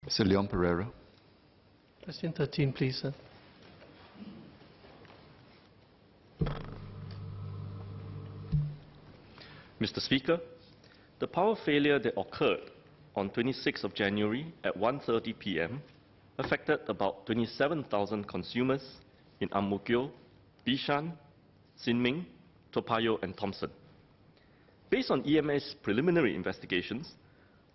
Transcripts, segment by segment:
Mr. Leon Pereira. Question 13, please, sir. Mr. Speaker, the power failure that occurred on 26th of January at 1:30 p.m. affected about 27,000 consumers in Ang Mo Kio, Bishan, Sin Ming, Toa Payoh, and Thomson. Based on EMA's preliminary investigations,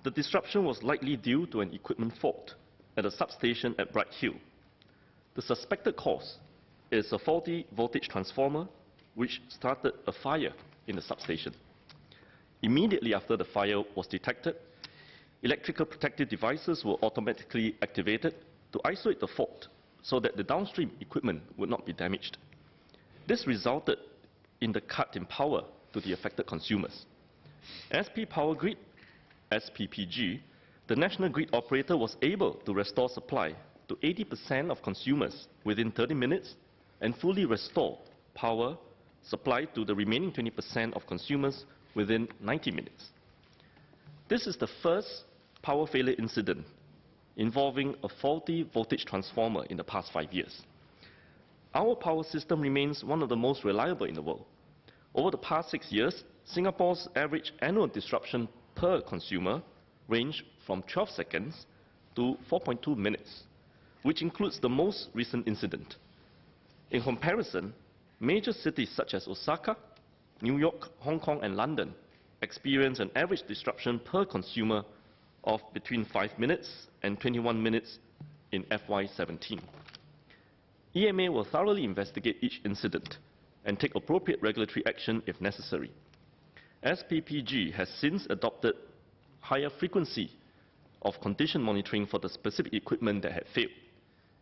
the disruption was likely due to an equipment fault at a substation at Bright Hill. The suspected cause is a faulty voltage transformer which started a fire in the substation. Immediately after the fire was detected, electrical protective devices were automatically activated to isolate the fault so that the downstream equipment would not be damaged. This resulted in the cut in power to the affected consumers. SP Power Grid, SPPG, the national grid operator, was able to restore supply to 80% of consumers within 30 minutes and fully restore power supply to the remaining 20% of consumers within 90 minutes. This is the first power failure incident involving a faulty voltage transformer in the past 5 years. Our power system remains one of the most reliable in the world. Over the past 6 years, Singapore's average annual disruption per consumer ranged from 12 seconds to 4.2 minutes, which includes the most recent incident. In comparison, major cities such as Osaka, New York, Hong Kong, and London experience an average disruption per consumer of between 5 minutes and 21 minutes in FY17. EMA will thoroughly investigate each incident and take appropriate regulatory action if necessary. SPPG has since adopted higher frequency of condition monitoring for the specific equipment that had failed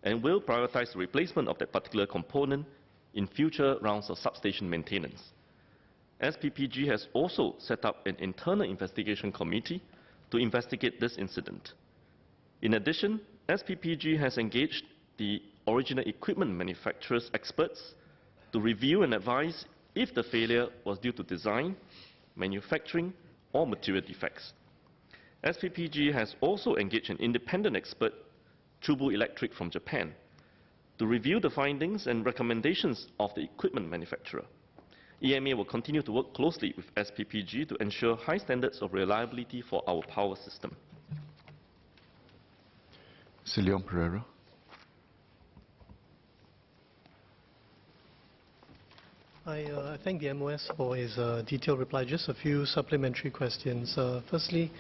and will prioritize the replacement of that particular component in future rounds of substation maintenance. SPPG has also set up an internal investigation committee to investigate this incident. In addition, SPPG has engaged the original equipment manufacturer's experts to review and advise if the failure was due to design, manufacturing, or material defects. SPPG has also engaged an independent expert, Chubu Electric from Japan, to review the findings and recommendations of the equipment manufacturer. EMA will continue to work closely with SPPG to ensure high standards of reliability for our power system. Mr. Leon Pereira. I thank the MOS for his detailed reply. Just a few supplementary questions. Firstly,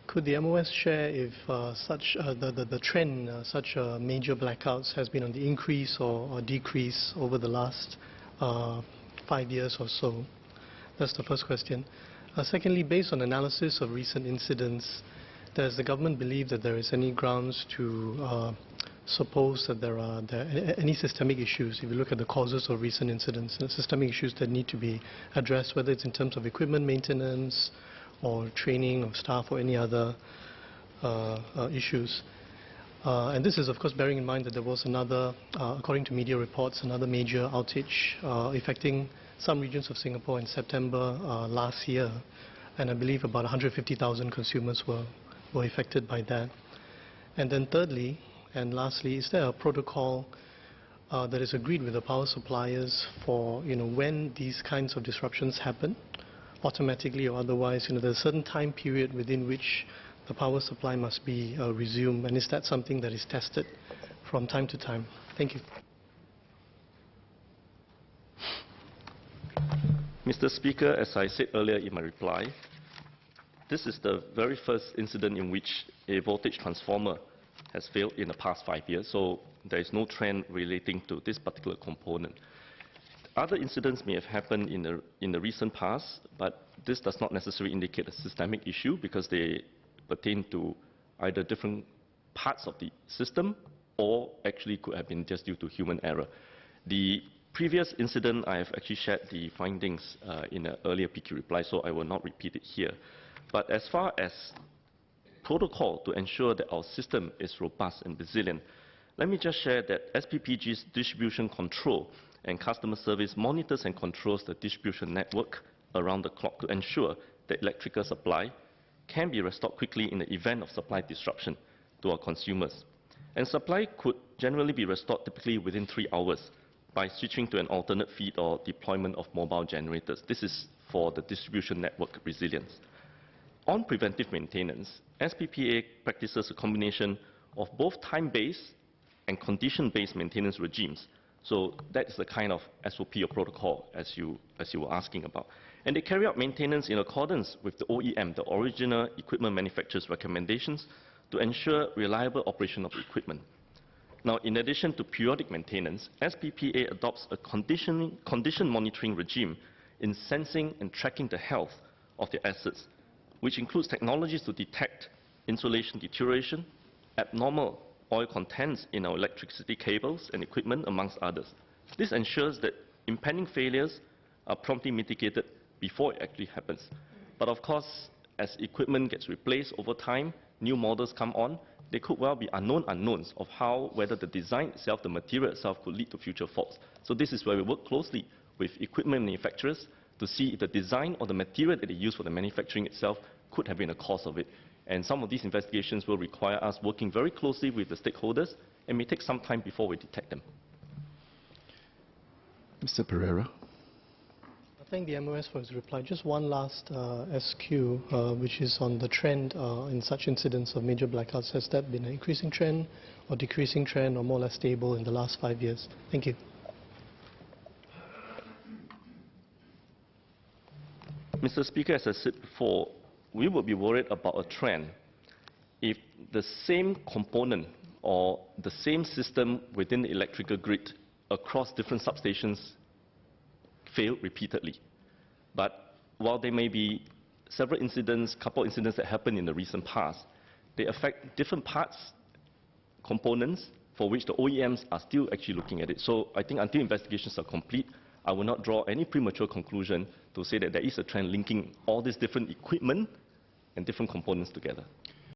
could the MOS share if the trend, such major blackouts, has been on the increase or decrease over the last 5 years or so? That's the first question. Secondly, based on analysis of recent incidents, does the government believe that there is any grounds to suppose that there are any systemic issues? If you look at the causes of recent incidents, systemic issues that need to be addressed, whether it's in terms of equipment maintenance or training of staff or any other issues. And this is, of course, bearing in mind that there was another, according to media reports, another major outage affecting some regions of Singapore in September last year. And I believe about 150,000 consumers were affected by that. And then thirdly, and lastly, is there a protocol that is agreed with the power suppliers for, when these kinds of disruptions happen, automatically or otherwise? There's a certain time period within which the power supply must be resumed, and is that something that is tested from time to time? Thank you. Mr. Speaker, as I said earlier in my reply, this is the very first incident in which a voltage transformer has failed in the past 5 years, so there is no trend relating to this particular component. Other incidents may have happened in the recent past, but this does not necessarily indicate a systemic issue because they pertain to either different parts of the system or actually could have been just due to human error. The previous incident, I have actually shared the findings in an earlier PQ reply, so I will not repeat it here. But as far as protocol to ensure that our system is robust and resilient, let me just share that SPPG's distribution control and customer service monitors and controls the distribution network around the clock to ensure that electrical supply can be restored quickly in the event of supply disruption to our consumers. And supply could generally be restored typically within 3 hours by switching to an alternate feed or deployment of mobile generators. This is for the distribution network resilience. On preventive maintenance, SPPA practices a combination of both time-based and condition-based maintenance regimes. So that is the kind of SOP or protocol as you were asking about. And they carry out maintenance in accordance with the OEM, the original equipment manufacturer's recommendations, to ensure reliable operation of the equipment. Now, in addition to periodic maintenance, SPPA adopts a condition monitoring regime in sensing and tracking the health of the assets, which includes technologies to detect insulation deterioration, abnormal oil contents in our electricity cables and equipment, amongst others. This ensures that impending failures are promptly mitigated before it actually happens. But of course, as equipment gets replaced over time, new models come on, there could well be unknowns of whether the design itself, the material itself, could lead to future faults. So this is where we work closely with equipment manufacturers to see if the design or the material that they use for the manufacturing itself could have been a cause of it. And some of these investigations will require us working very closely with the stakeholders and may take some time before we detect them. Mr. Pereira. I thank the MOS for his reply. Just one last SQ, which is on the trend in such incidents of major blackouts. Has that been an increasing trend or decreasing trend or more or less stable in the last 5 years? Thank you. Mr. Speaker, as I said before, we would be worried about a trend if the same component or the same system within the electrical grid across different substations fail repeatedly. But while there may be several incidents, couple incidents that happened in the recent past, they affect different parts, components, for which the OEMs are still actually looking at it. So I think until investigations are complete, I will not draw any premature conclusion to say that there is a trend linking all these different equipment and different components together.